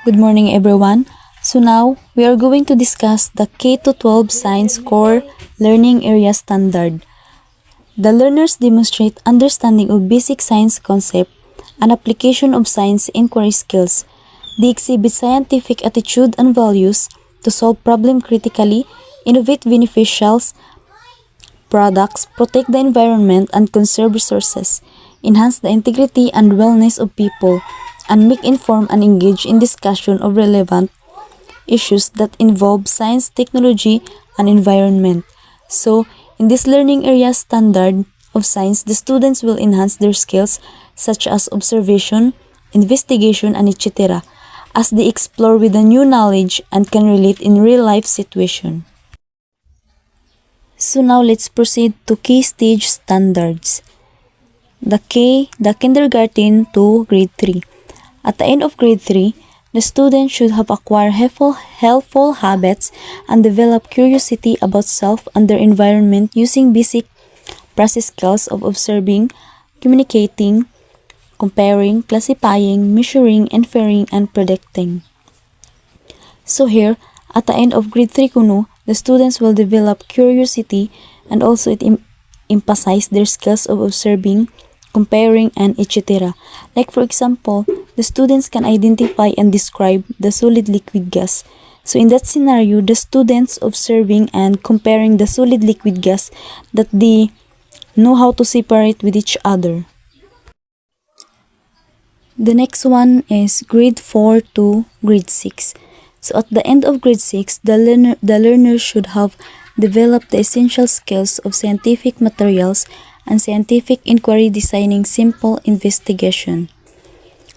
Good morning, everyone. So now we are going to discuss the K to 12 Science Core Learning Area Standard. The learners demonstrate understanding of basic science concept and application of science inquiry skills. They exhibit scientific attitude and values to solve problem critically, innovate beneficial products, protect the environment and conserve resources, enhance the integrity and wellness of people, and make informed and engage in discussion of relevant issues that involve science, technology, and environment. So, in this learning area standard of science, the students will enhance their skills such as observation, investigation, and etc. as they explore with the new knowledge and can relate in real-life situation. So now let's proceed to key stage standards. The kindergarten to grade 3. At the end of grade 3, the student should have acquired helpful habits and develop curiosity about self and their environment using basic process skills of observing, communicating, comparing, classifying, measuring, inferring, and predicting. So here, at the end of grade 3 kuno, the students will develop curiosity and also emphasize their skills of observing, comparing, and etc. Like for example, the students can identify and describe the solid liquid gas. So in that scenario, the students observing and comparing the solid liquid gas that they know how to separate with each other. The next one is grade 4 to grade 6. So at the end of grade 6, the learner should have developed the essential skills of scientific materials and scientific inquiry designing simple investigation.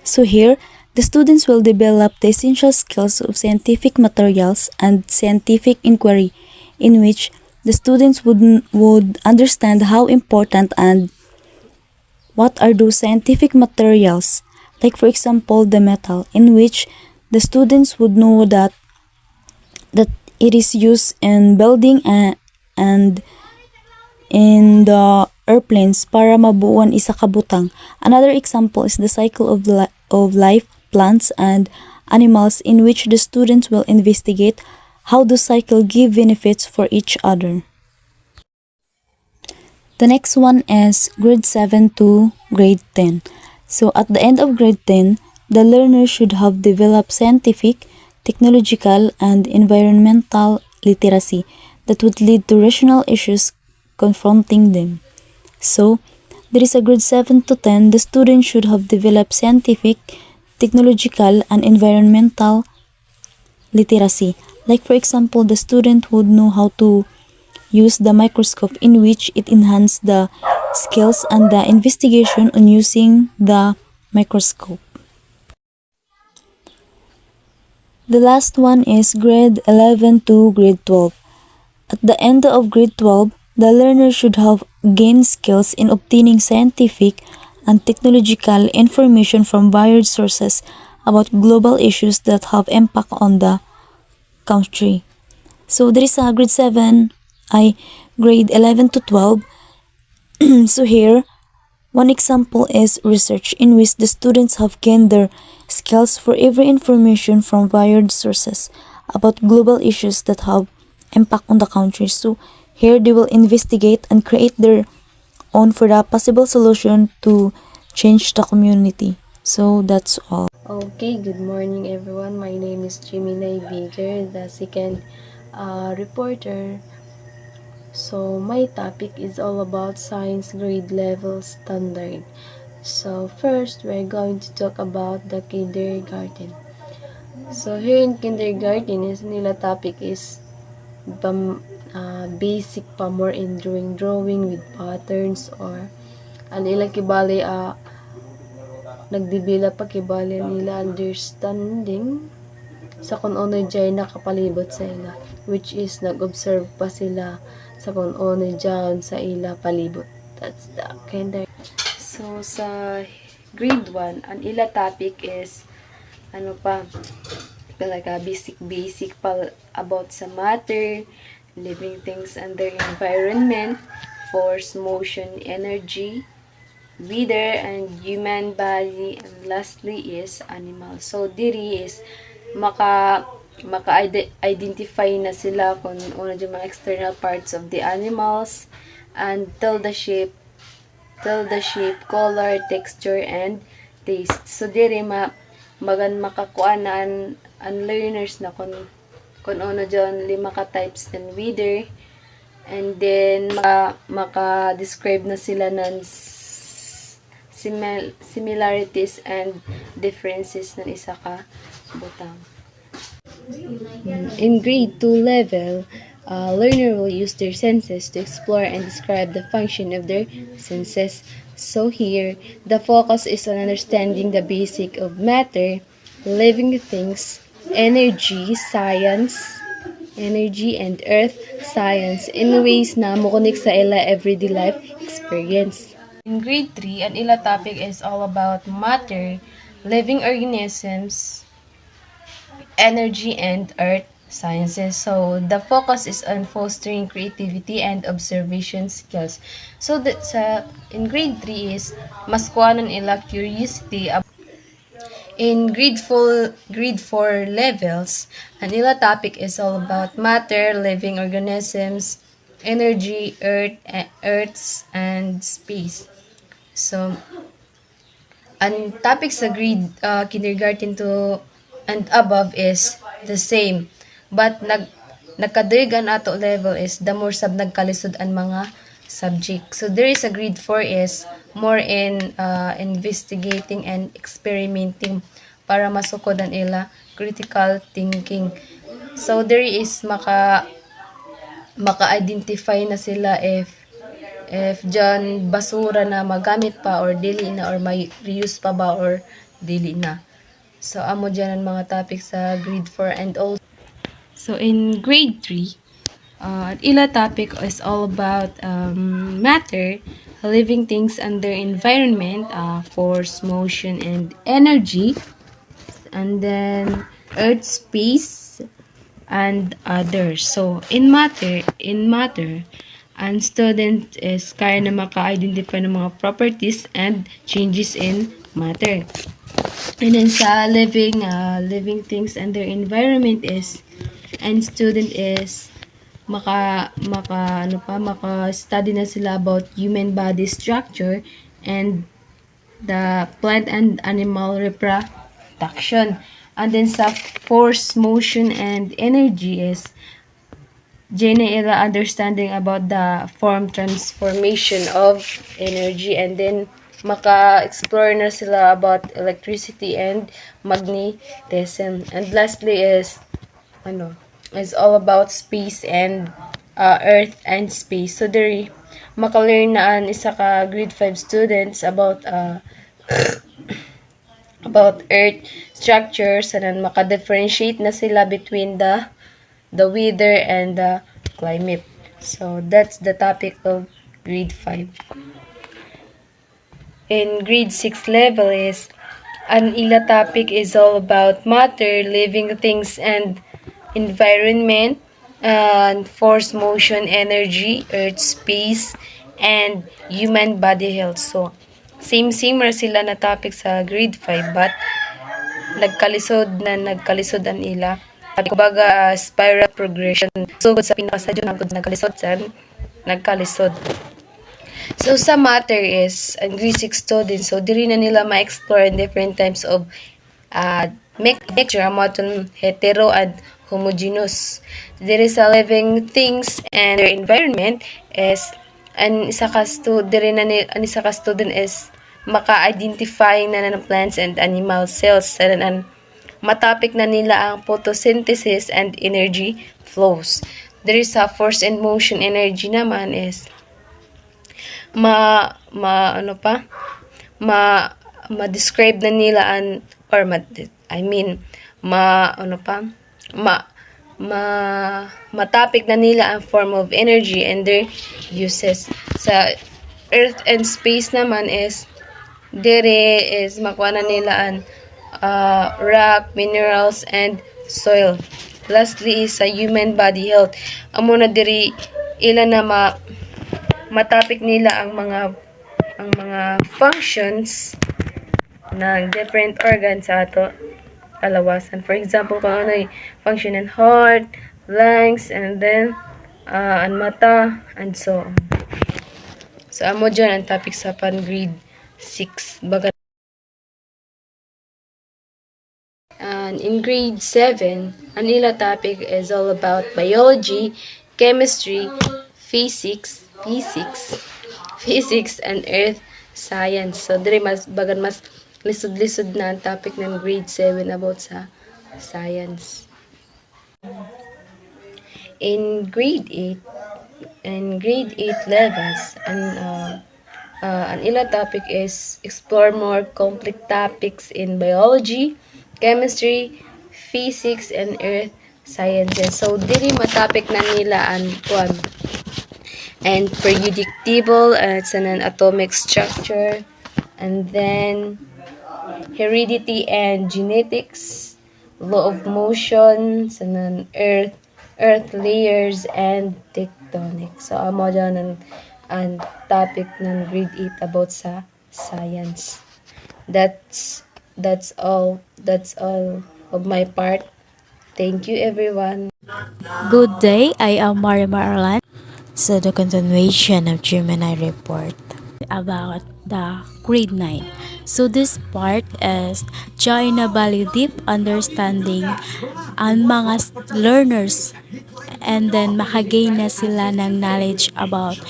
So here, the students will develop the essential skills of scientific materials and scientific inquiry in which the students would understand how important and what are those scientific materials, like for example the metal, in which the students would know that it is used in building and in the airplanes para mabuuan isa ka butang. Another example is the cycle of life, plants and animals, in which the students will investigate how the cycle give benefits for each other. The next one is grade 7 to grade 10. So at the end of grade 10, the learner should have developed scientific, technological, and environmental literacy that would lead to rational issues confronting them. So, there is a grade 7 to 10, the student should have developed scientific, technological, and environmental literacy. Like for example, the student would know how to use the microscope, in which it enhances the skills and the investigation on using the microscope. The last one is grade 11 to grade 12. At the end of grade 12, the learner should have gained skills in obtaining scientific and technological information from varied sources about global issues that have impact on the country. So there is a grade 11 to 12. So here, one example is research, in which the students have gained their skills for every information from varied sources about global issues that have impact on the country. So here they will investigate and create their own for the possible solution to change the community. So that's all. Okay, good morning everyone. My name is Jiminay Bigger, the second reporter. So my topic is all about science grade level standard. So first, we're going to talk about the kindergarten. So here in kindergarten, is nila topic is basic pa more in drawing with patterns or ilang kibali nagdevelop pa kibali nila understanding sa kung ano dyan nakapalibot sa ila, which is nag-observe pa sila sa kung ano dyan sa ila palibot. That's the kinder. So sa grade 1, ang ila topic is talaga basic pa about sa matter, living things and their environment, force, motion, energy, weather, and human body, and lastly is animal. So diri is identify na sila kung ano yung mga external parts of the animals, and tell the shape, color, texture, and taste. So diri makakuan na ang learners na kung ano dyan 5 ka types ng wither, and then maka-describe na sila ng similarities and differences ng isa ka butang. In grade 2 level, learner will use their senses to explore and describe the function of their senses. So here, the focus is on understanding the basic of matter, living things, energy and earth science in ways na mokonik sa ila everyday life experience. In grade 3, ang ila topic is all about matter, living organisms, energy, and earth sciences. So the focus is on fostering creativity and observation skills. So in grade 3 is mas kuhanan ila curiosity. In grade 4 levels, ang ila topic is all about matter, living organisms, energy, earths, and space. So ang topic sa grade kindergarten to and above is the same. But nagkaduygan ato level is the more sab nagkalisod ang mga subject. So there is a grade 4 is more in investigating and experimenting para masukod ang ila critical thinking. So there is maka-identify na sila if dyan basura na magamit pa or dili na, or may reuse pa ba or dili na. So amo dyan ang mga topics sa grade 4 and also. So in grade 3, ila topic is all about matter, living things under environment, force, motion, and energy, and then earth, space, and others. So in matter, ang student is kaya na maka-identify ng mga properties and changes in matter. And then sa living things and their environment is, and student is maka-study na sila about human body structure and the plant and animal reproduction. And then sa force, motion, and energy is general understanding about the form transformation of energy, and then maka-explore na sila about electricity and magnetism. And lastly is all about space and earth and space. So there maka-learn na an isa ka grade 5 students about earth structures, and then maka-differentiate na sila between the weather and the climate. So that's the topic of grade 5. In grade 6 level is an ila topic is all about matter, living things and environment, and force, motion, energy, earth, space, and human body health. So same ra sila na topic sa grade 5, but nagkalisod ang ila. Kumbaga, spiral progression. So, sa pinakasadyo na nagkalisod nagkalisod. So, sa matter is, ang grade 6 students, so, diri na nila ma-explore different types of mixture, amaton hetero and homogeneous. Diri sa living things and their environment is, ang isa ka student is maka-identify na ng plants and animal cells, and matapik na nila ang photosynthesis and energy flows. There is a force and motion energy naman is ma-describe na nila matapik na nila ang form of energy and their uses. Sa earth and space naman is makuha na nila ang rock, minerals, and soil. Lastly is sa human body health. Amo na diri ila na matapik nila ang mga functions ng different organs sa ato kalawasan. For example, kung ano yung function ng heart, lungs, and then ang mata, and so on. So, amo dyan ang topic sa pan grade 6. Baga. And in grade 7, ang ila topic is all about biology, chemistry, physics, and earth science. So, dire mas bagan mas lisod-lisod na ang topic ng grade 7 about sa science. In grade 8, levels, an ila topic is explore more complex topics in biology, chemistry, physics, and earth sciences. So, dili ma-topic na nila ang kuan and periodic table, it's an atomic structure, and then heredity and genetics, law of motion, and then earth layers, and tectonic. So, amo dyan ang topic ng grade 8 about sa science. That's all of my part. Thank you, everyone. Good day, I am Marimar Arlan. So the continuation of Gemini report about the grade 9. So this part is join na value deep understanding ang mga learners and then makagain na sila ng knowledge about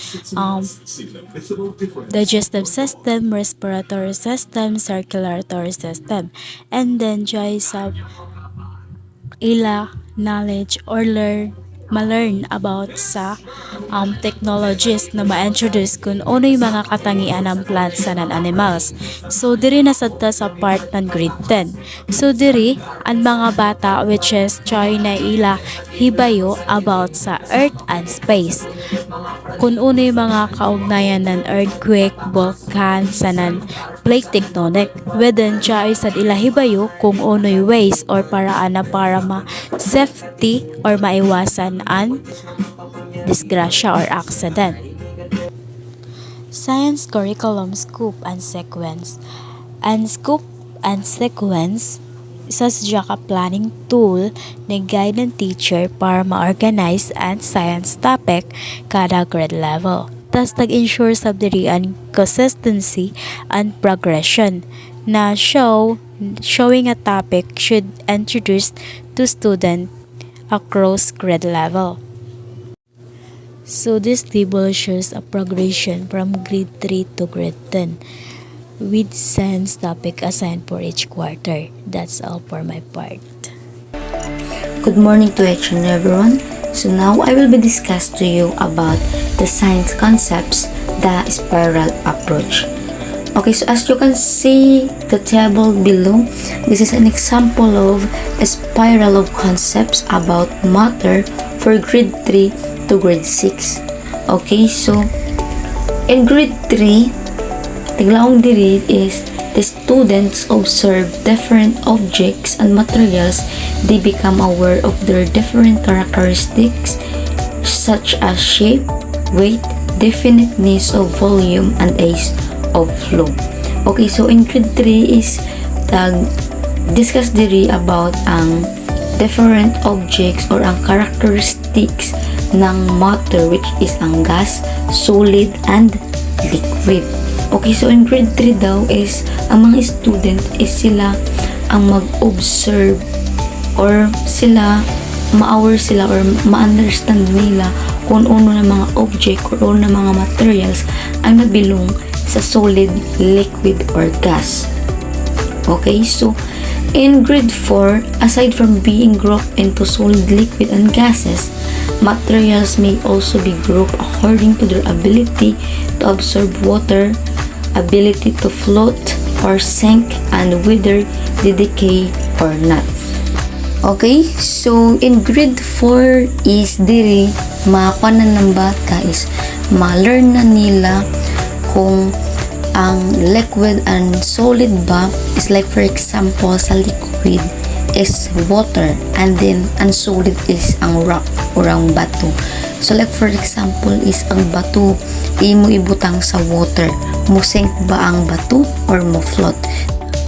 digestive system, respiratory system, circulatory system, and then joy sa ila knowledge or ma-learn about sa technologies na ma-introduce kung ano yung mga katangian ng plants and animals. So, diri na sadta sa part ng grade 10. So, diri, ang mga bata which is try na ila hibayo about sa earth and space. Kung ano yung mga kaugnayan ng earthquake, volcan, sanan, plate tectonic. Within siya sad ila hibayo kung ano yung ways or paraan na para ma-safety or maiwasan an disgrasya or accident. Science curriculum scope and sequence. And scope and sequence isa sa ka planning tool na guide ng teacher para ma-organize ang science topic kada grade level. Tas nag-ensure sa dirian consistency and progression na showing a topic should introduce to student across grade level. So this table shows a progression from grade 3 to grade 10 with science topic assigned for each quarter. That's all for my part. Good morning to each and everyone. So now I will be discussed to you about the science concepts, the spiral approach. Okay, so as you can see the table below, this is an example of a spiral of concepts about matter for grade 3 to grade 6. Okay, so in grade 3, tiglaong diri is the students observe different objects and materials. They become aware of their different characteristics such as shape, weight, definiteness of volume, and ease of flow. Okay, so in grade 3 is discuss diri about ang different objects or ang characteristics ng matter which is ang gas, solid, and liquid. Okay, so in grade 3 daw is ang mga student is sila ang mag-observe or sila ma-aware sila or ma-understand nila kung ano na mga object or ano na mga materials ang nabilong sa solid, liquid, or gas. Okay, so in grade 4, aside from being grouped into solid, liquid, and gases, materials may also be grouped according to their ability to absorb water, ability to float or sink, and whether they decay or not. Okay, so in grade 4 is diri makakuha na ng bata is ma-learn na nila kung ang liquid and solid ba is like for example sa liquid is water and then ang solid is ang rock or ang bato. So like for example is ang bato imo ibutang sa water, mo sink ba ang bato or mo float?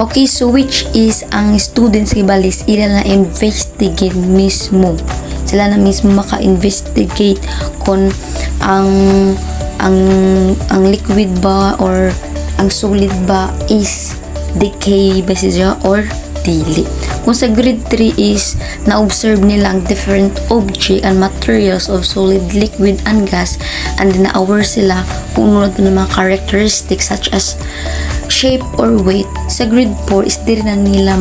Okay, so which is ang students kibalis ila na investigate mismo. Sila na mismo maka-investigate kung ang liquid ba or ang solid ba is decay ba siya or dili. Kung sa grade 3 is na-observe nila ang different object and materials of solid, liquid, and gas, and na-aware sila kung ano na mga characteristics such as shape or weight. Sa grade 4 is di na nila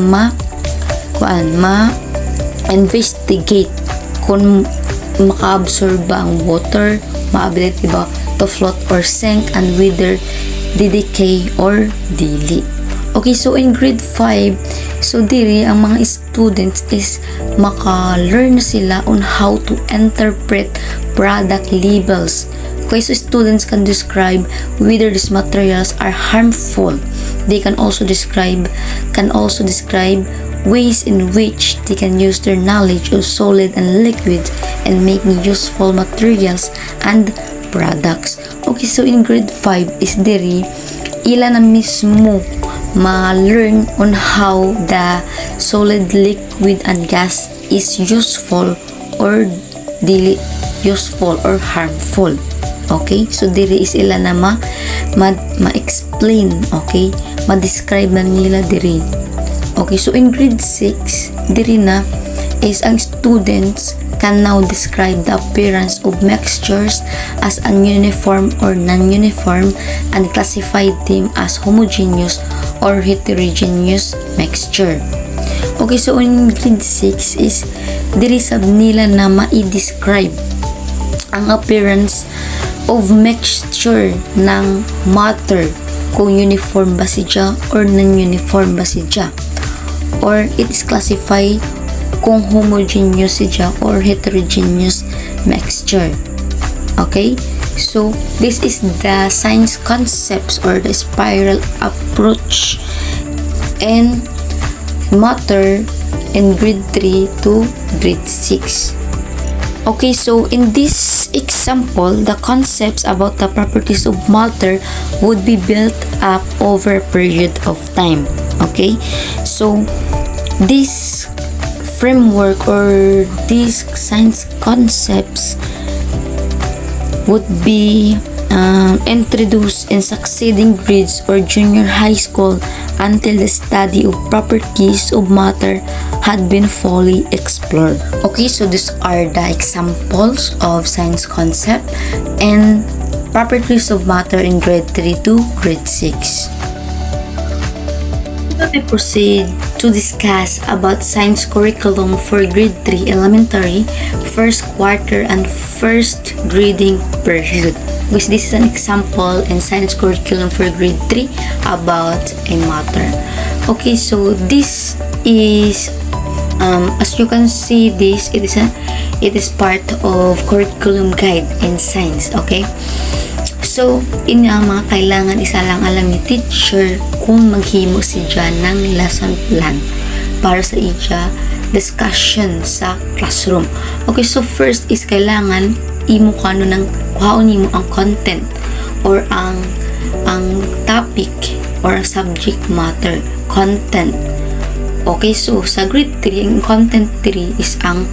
ma-investigate kung maka-absorb ba ang water, ma-ability ba to float or sink, and whether decay or dili. Okay, so in grade 5, so diri ang mga students is maka-learn sila on how to interpret product labels. Okay, so students can describe whether these materials are harmful. They can also describe ways in which they can use their knowledge of solid and liquid and making useful materials and products. Okay, so in grade 5 is diri ila na mismo ma-learn on how the solid, liquid, and gas is useful or dili useful or harmful. Okay, so diri is ila na ma-explain, okay, ma-describe na nila diri. Okay, so in grade 6 diri na is ang students can now describe the appearance of mixtures as ununiform or non-uniform and classify them as homogeneous or heterogeneous mixture. Okay, so in grade 6 is diri sab nila na ma-describe ang appearance of mixture ng matter, kung uniform ba siya or non-uniform ba siya, or it is classify kung homogeneous siya or heterogeneous mixture. Okay, so this is the science concepts or the spiral approach in matter in grade 3 to grade 6. Okay, so in this example, the concepts about the properties of matter would be built up over a period of time. Okay, so this framework or these science concepts would be introduced in succeeding grades or junior high school until the study of properties of matter had been fully explored. Okay, so these are the examples of science concept and properties of matter in grade 3 to grade 6. We proceed to discuss about science curriculum for grade 3 elementary, first quarter, and first grading period. Because this is an example in science curriculum for grade 3 about a matter. Okay, so this is as you can see, it is part of curriculum guide in science. Okay, so ini ang mga kailangan isa lang alam ni teacher kung maghimo siya ng lesson plan para sa iya discussion sa classroom. Okay, so first is kailangan imo kano ng kuhaon nimo ang content or ang topic or subject matter content. Okay, so sa grade 3, ang content 3 is ang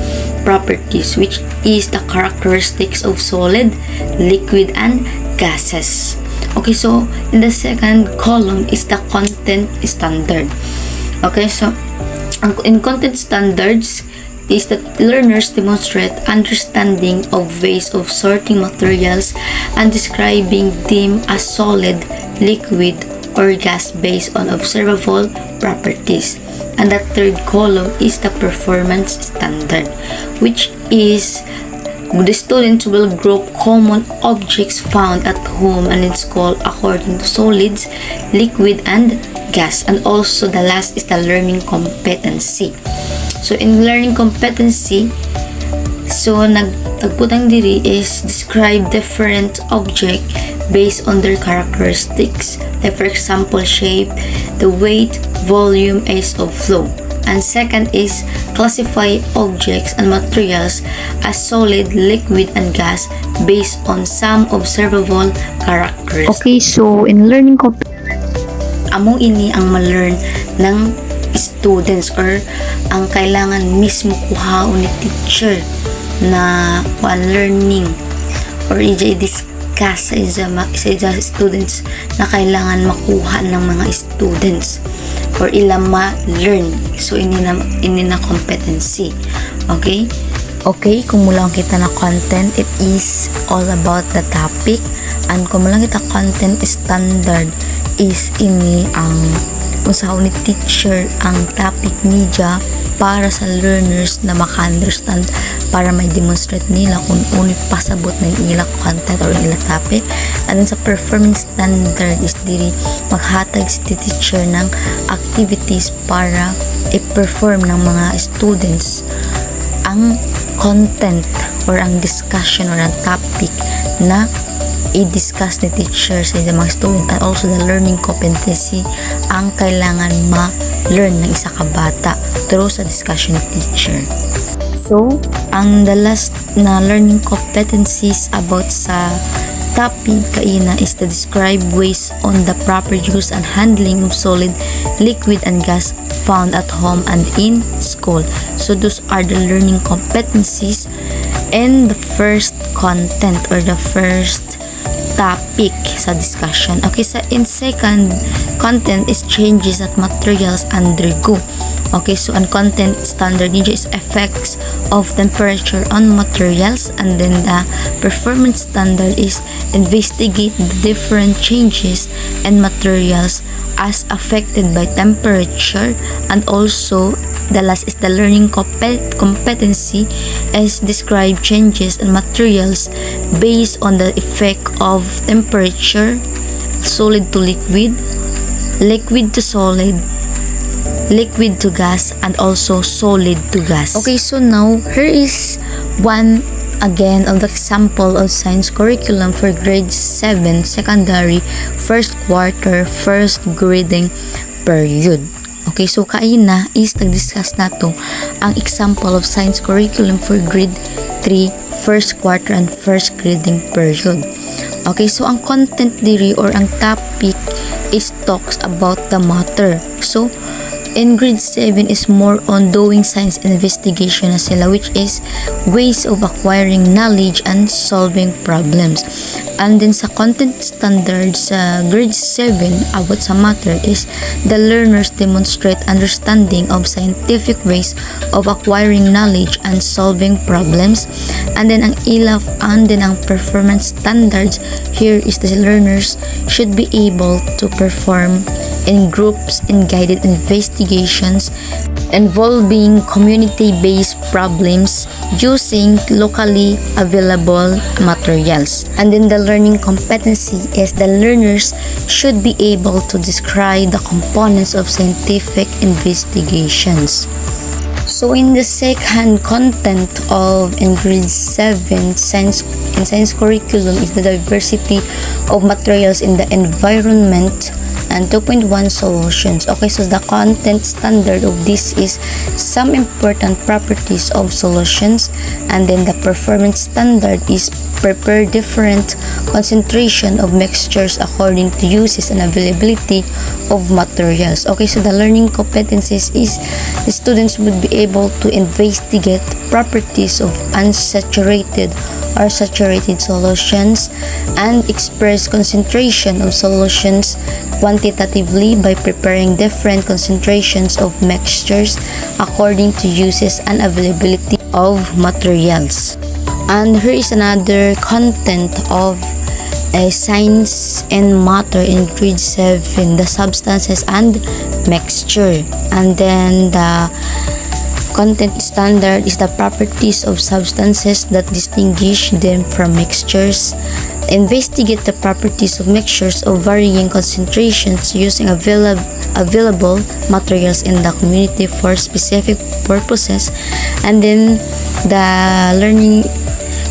properties, which is the characteristics of solid, liquid, and gases. Okay, so in the second column is the content standard. Okay, so in content standards is that learners demonstrate understanding of ways of sorting materials and describing them as solid, liquid, or gas based on observable properties. And the third column is the performance standard, which is the students will group common objects found at home and in school according to solids, liquid, and gas. And also the last is the learning competency. So in learning competency, so nagputang diri is describe different object based on their characteristics, like for example shape, the weight, volume, ease of flow. And second is classify objects and materials as solid, liquid, and gas based on some observable characteristics. Okay, so in learning amo ini ang ma-learn ng students or ang kailangan mismo kuhaon ni teacher na learning or i-discuss sa isa students na kailangan makuha ng mga students or ilang ma-learn. So ini na competency. Okay, kung mulang kita na content, it is all about the topic, and kung mulang kita content standard is ini ang usahaw ni teacher ang topic media para sa learners na maka-understand para may demonstrate nila kung unit pasabot ng ilang content or ilang topic. And then sa performance standard is diri maghatag si teacher ng activities para i-perform ng mga students ang content or ang discussion or ang topic na i-discuss ni teacher sa mga student, and also the learning competency ang kailangan ma-learn ng isa ka bata through sa discussion ni teacher. So, ang the last na learning competencies about sa topic kaina is to describe ways on the proper use and handling of solid, liquid, and gas found at home and in school. So those are the learning competencies and the first content or the first topic sa discussion. Okay, so in second content is changes that materials undergo. Okay, so ang content standard ninyo is effects of temperature on materials, and then the performance standard is investigate the different changes in materials as affected by temperature, and also the last is the learning competency is describe changes in materials based on the effect of temperature, solid to liquid, liquid to solid, liquid to gas, and also solid to gas. Okay, so now here is one again of the example of science curriculum for grade 7 secondary first quarter first grading period. Okay, so kaina is nag-discuss nato ang example of science curriculum for grade 3 first quarter and first grading period. Okay, so ang content diri or ang topic is talks about the matter. So in grade 7 is more on doing science investigation na sila, which is ways of acquiring knowledge and solving problems. And then sa content standards sa grade 7 about sa matter is the learners demonstrate understanding of scientific ways of acquiring knowledge and solving problems. And then ang performance standards here is the learners should be able to perform in groups in guided investigations involving community-based problems using locally available materials. And then the learning competency is the learners should be able to describe the components of scientific investigations. So in the second content of in grade 7 science curriculum is the diversity of materials in the environment and 2.1 solutions. Okay, so the content standard of this is some important properties of solutions, and then the performance standard is prepare different concentration of mixtures according to uses and availability of materials. Okay, so the learning competencies is the students would be able to investigate properties of unsaturated or saturated solutions and express concentration of solutions quantitatively by preparing different concentrations of mixtures according to uses and availability of materials. And here is another content of science and matter in grade 7, the substances and mixture. And then the content standard is the properties of substances that distinguish them from mixtures. Investigate the properties of mixtures of varying concentrations using available materials in the community for specific purposes. And then the learning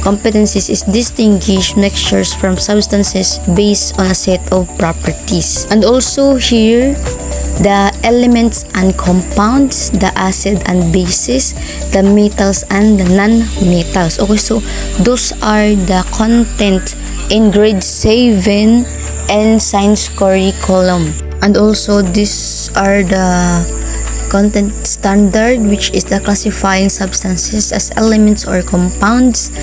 competencies is distinguish mixtures from substances based on a set of properties. And also here, the elements and compounds, the acid and bases, the metals and the non-metals. Okay, so those are the content in grade 7 and science curriculum. And also these are the content standard, which is the classifying substances as elements or compounds.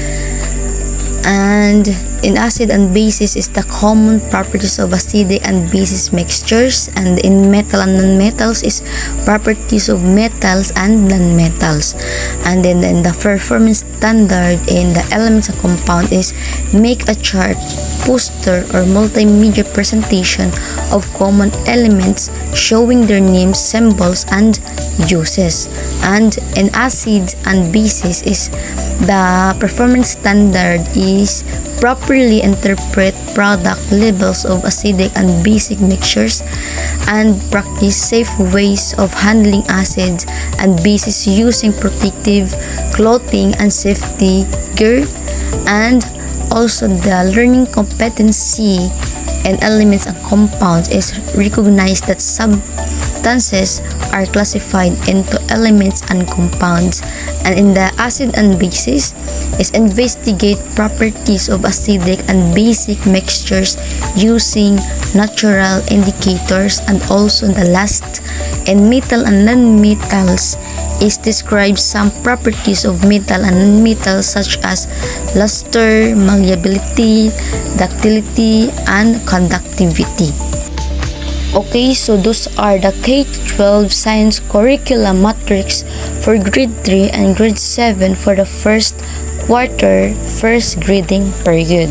And in acid and bases is the common properties of acidic and basis mixtures, and in metal and nonmetals is properties of metals and nonmetals. And then in the performance standard in the elements and compound is make a chart, poster, or multimedia presentation of common elements showing their names, symbols, and uses. And in acid and bases is the performance standard is properly interpret product labels of acidic and basic mixtures and practice safe ways of handling acids and bases using protective clothing and safety gear. And also the learning competency in elements and compounds is recognize that substances are classified into elements and compounds. And in the acid and bases is investigate properties of acidic and basic mixtures using natural indicators. And also the last in metal and non-metals is describe some properties of metal and non-metals such as luster, malleability, ductility, and conductivity. Okay, so those are the K-12 Science Curriculum Matrix for Grade 3 and Grade 7 for the first quarter, first grading period.